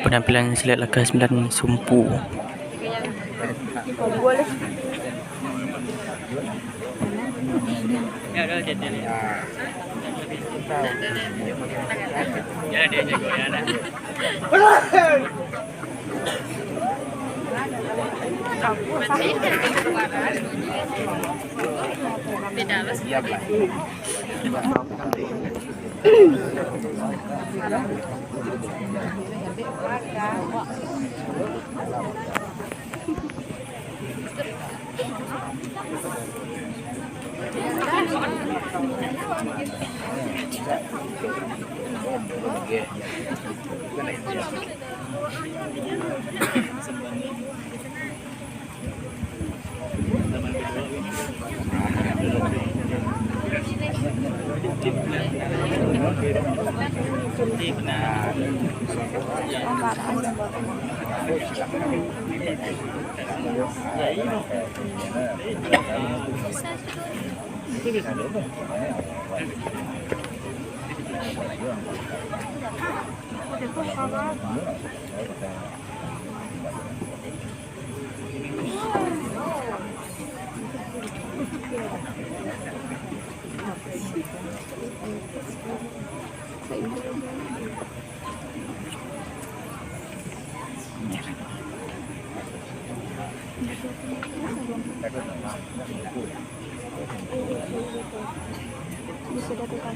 penampilan silat Lakar 9 Sumpu. Boleh. Ya udah jadi. Ya dia jago ya ada. Siap lah. Bisa lakukan.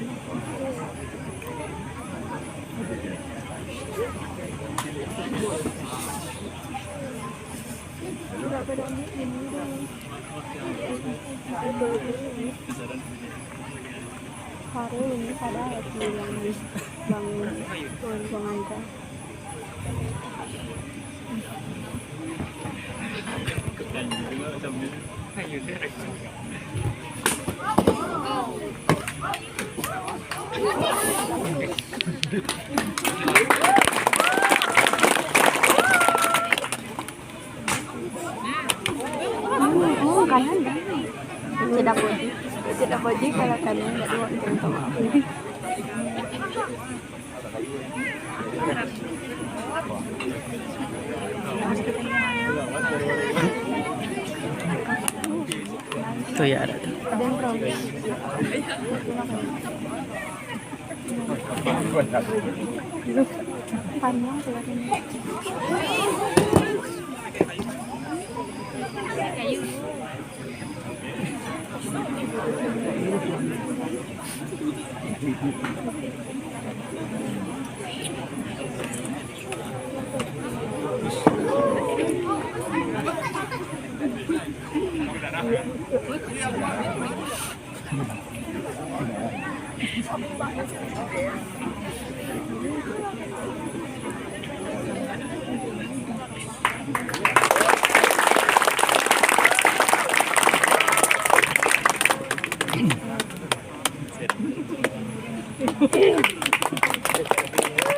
Hari ini pada hati yang bangun pengantar. Kanan dah. Tidak bodi kalau kanan enggak dua contoh. Itu ya ada tuh. Ada yang progres. Panjang silakan.